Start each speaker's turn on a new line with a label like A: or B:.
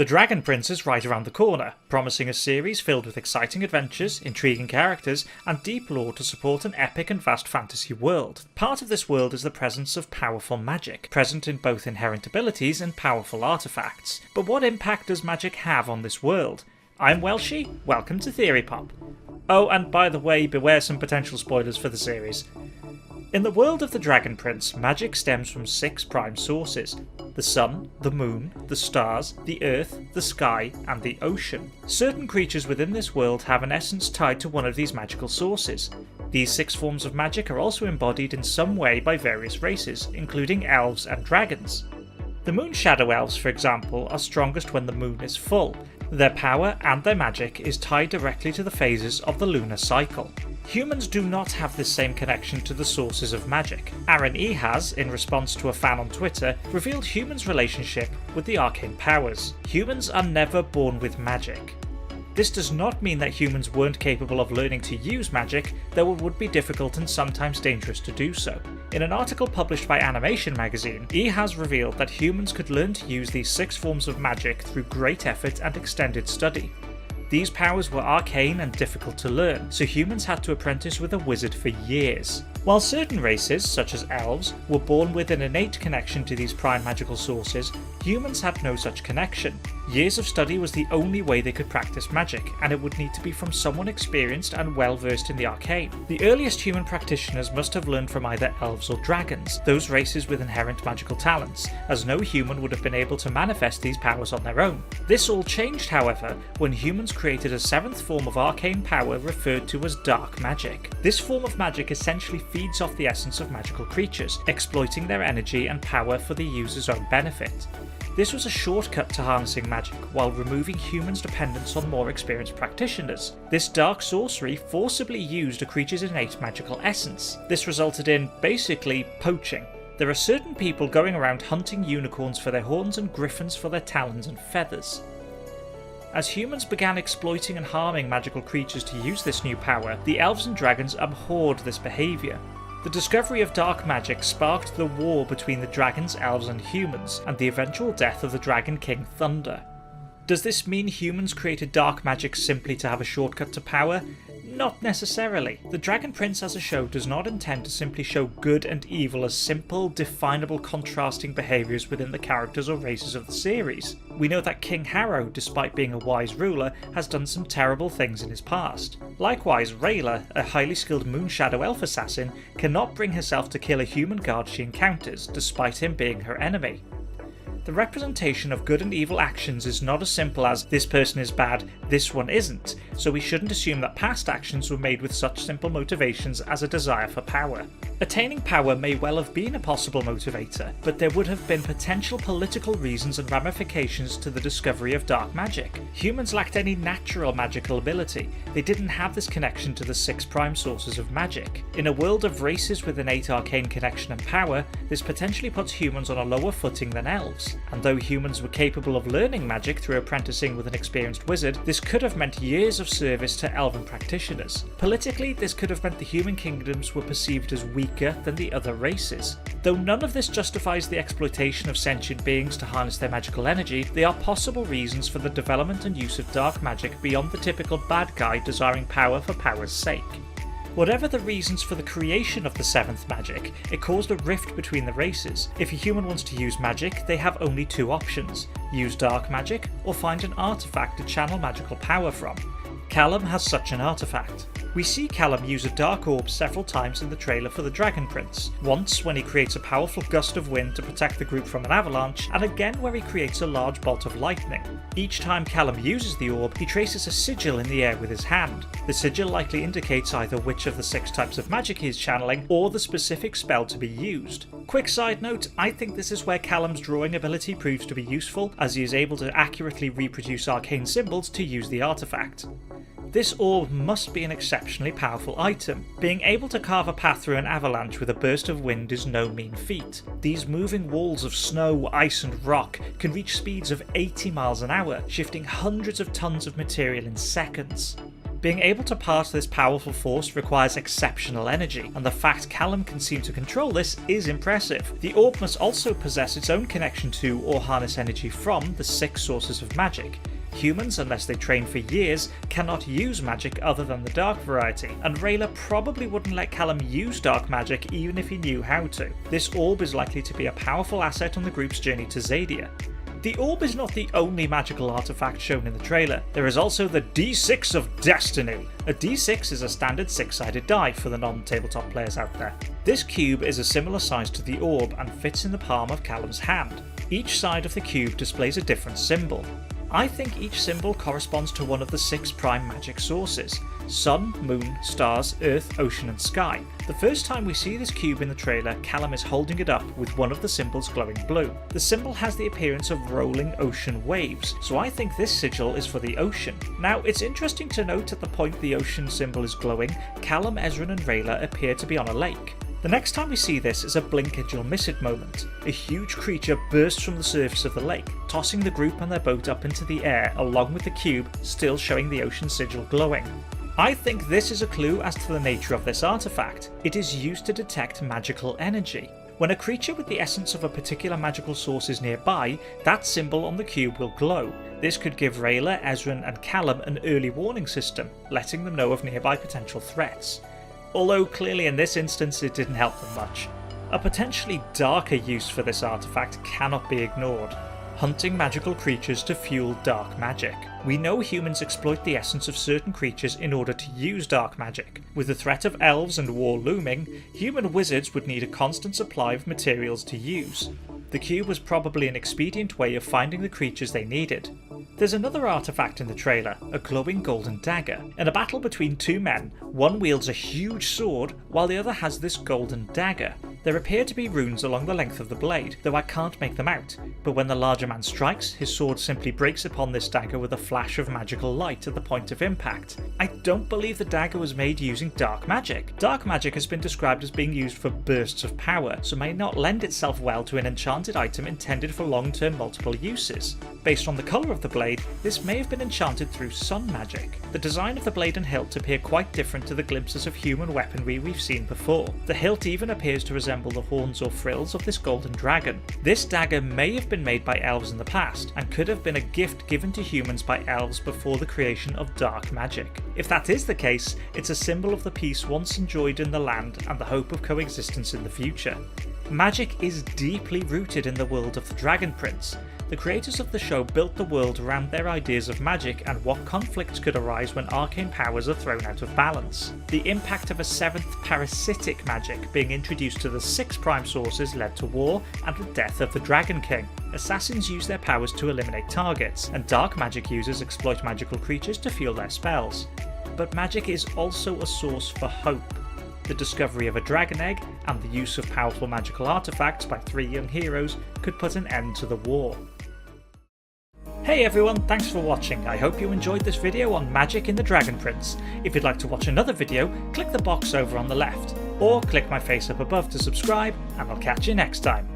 A: The Dragon Prince is right around the corner, promising a series filled with exciting adventures, intriguing characters, and deep lore to support an epic and vast fantasy world. Part of this world is the presence of powerful magic, present in both inherent abilities and powerful artefacts. But what impact does magic have on this world? I'm Welshie, welcome to Theory Pop. Oh, and by the way, beware some potential spoilers for the series. In the world of the Dragon Prince, magic stems from 6 prime sources: the sun, the moon, the stars, the earth, the sky, and the ocean. Certain creatures within this world have an essence tied to one of these magical sources. These 6 forms of magic are also embodied in some way by various races, including elves and dragons. The Moon Shadow Elves, for example, are strongest when the moon is full. Their power and their magic is tied directly to the phases of the lunar cycle. Humans do not have this same connection to the sources of magic. Aaron E. has, in response to a fan on Twitter, revealed humans' relationship with the arcane powers. Humans are never born with magic. This does not mean that humans weren't capable of learning to use magic, though it would be difficult and sometimes dangerous to do so. In an article published by Animation magazine, E has revealed that humans could learn to use these 6 forms of magic through great effort and extended study. These powers were arcane and difficult to learn, so humans had to apprentice with a wizard for years. While certain races, such as elves, were born with an innate connection to these prime magical sources, humans had no such connection. Years of study was the only way they could practice magic, and it would need to be from someone experienced and well versed in the arcane. The earliest human practitioners must have learned from either elves or dragons, those races with inherent magical talents, as no human would have been able to manifest these powers on their own. This all changed, however, when humans created a 7th form of arcane power referred to as dark magic. This form of magic essentially feeds off the essence of magical creatures, exploiting their energy and power for the user's own benefit. This was a shortcut to harnessing magic, while removing humans' dependence on more experienced practitioners. This dark sorcery forcibly used a creature's innate magical essence. This resulted in, basically, poaching. There are certain people going around hunting unicorns for their horns and griffins for their talons and feathers. As humans began exploiting and harming magical creatures to use this new power, the elves and dragons abhorred this behaviour. The discovery of dark magic sparked the war between the dragons, elves and humans, and the eventual death of the Dragon King Thunder. Does this mean humans created dark magic simply to have a shortcut to power? Not necessarily. The Dragon Prince as a show does not intend to simply show good and evil as simple, definable, contrasting behaviours within the characters or races of the series. We know that King Harrow, despite being a wise ruler, has done some terrible things in his past. Likewise, Rayla, a highly skilled Moon Shadow Elf assassin, cannot bring herself to kill a human guard she encounters, despite him being her enemy. The representation of good and evil actions is not as simple as this person is bad, this one isn't, so we shouldn't assume that past actions were made with such simple motivations as a desire for power. Attaining power may well have been a possible motivator, but there would have been potential political reasons and ramifications to the discovery of dark magic. Humans lacked any natural magical ability. They didn't have this connection to the 6 prime sources of magic. In a world of races with innate arcane connection and power, this potentially puts humans on a lower footing than elves. And though humans were capable of learning magic through apprenticing with an experienced wizard, this could have meant years of service to elven practitioners. Politically, this could have meant the human kingdoms were perceived as weaker than the other races. Though none of this justifies the exploitation of sentient beings to harness their magical energy, they are possible reasons for the development and use of dark magic beyond the typical bad guy desiring power for power's sake. Whatever the reasons for the creation of the 7th magic, it caused a rift between the races. If a human wants to use magic, they have only 2 options: use dark magic, or find an artefact to channel magical power from. Callum has such an artefact. We see Callum use a dark orb several times in the trailer for the Dragon Prince. Once when he creates a powerful gust of wind to protect the group from an avalanche, and again where he creates a large bolt of lightning. Each time Callum uses the orb, he traces a sigil in the air with his hand. The sigil likely indicates either which of the 6 types of magic he is channeling, or the specific spell to be used. Quick side note, I think this is where Callum's drawing ability proves to be useful, as he is able to accurately reproduce arcane symbols to use the artefact. This orb must be an exceptionally powerful item. Being able to carve a path through an avalanche with a burst of wind is no mean feat. These moving walls of snow, ice and rock can reach speeds of 80 miles an hour, shifting hundreds of tons of material in seconds. Being able to pass this powerful force requires exceptional energy, and the fact Callum can seem to control this is impressive. The orb must also possess its own connection to or harness energy from the 6 sources of magic. Humans, unless they train for years, cannot use magic other than the dark variety, and Rayla probably wouldn't let Callum use dark magic even if he knew how to. This orb is likely to be a powerful asset on the group's journey to Zadia. The orb is not the only magical artifact shown in the trailer. There is also the D6 of Destiny. A D6 is a standard 6-sided die for the non-tabletop players out there. This cube is a similar size to the orb and fits in the palm of Callum's hand. Each side of the cube displays a different symbol. I think each symbol corresponds to one of the 6 prime magic sources: sun, moon, stars, earth, ocean and sky. The first time we see this cube in the trailer, Callum is holding it up with one of the symbols glowing blue. The symbol has the appearance of rolling ocean waves, so I think this sigil is for the ocean. Now, it's interesting to note at the point the ocean symbol is glowing, Callum, Ezran and Rayla appear to be on a lake. The next time we see this is a blink and you'll miss it moment. A huge creature bursts from the surface of the lake, tossing the group and their boat up into the air along with the cube still showing the ocean sigil glowing. I think this is a clue as to the nature of this artifact. It is used to detect magical energy. When a creature with the essence of a particular magical source is nearby, that symbol on the cube will glow. This could give Rayla, Ezran and Callum an early warning system, letting them know of nearby potential threats. Although clearly in this instance it didn't help them much. A potentially darker use for this artifact cannot be ignored: hunting magical creatures to fuel dark magic. We know humans exploit the essence of certain creatures in order to use dark magic. With the threat of elves and war looming, human wizards would need a constant supply of materials to use. The cube was probably an expedient way of finding the creatures they needed. There's another artifact in the trailer, a glowing golden dagger. In a battle between 2 men, one wields a huge sword while the other has this golden dagger. There appear to be runes along the length of the blade, though I can't make them out, but when the larger man strikes, his sword simply breaks upon this dagger with a flash of magical light at the point of impact. I don't believe the dagger was made using dark magic. Dark magic has been described as being used for bursts of power, so may not lend itself well to an enchanted item intended for long-term multiple uses. Based on the colour of the blade, this may have been enchanted through sun magic. The design of the blade and hilt appear quite different to the glimpses of human weaponry we've seen before. The hilt even appears to resemble the horns or frills of this golden dragon. This dagger may have been made by elves in the past, and could have been a gift given to humans by elves before the creation of dark magic. If that is the case, it's a symbol of the peace once enjoyed in the land and the hope of coexistence in the future. Magic is deeply rooted in the world of the Dragon Prince. The creators of the show built the world around their ideas of magic and what conflicts could arise when arcane powers are thrown out of balance. The impact of a 7th parasitic magic being introduced to the 6 prime sources led to war and the death of the Dragon King. Assassins use their powers to eliminate targets, and dark magic users exploit magical creatures to fuel their spells. But magic is also a source for hope. The discovery of a dragon egg and the use of powerful magical artifacts by 3 young heroes could put an end to the war. Hey everyone, thanks for watching. I hope you enjoyed this video on magic in the Dragon Prince. If you'd like to watch another video, click the box over on the left, or click my face up above to subscribe, and I'll catch you next time.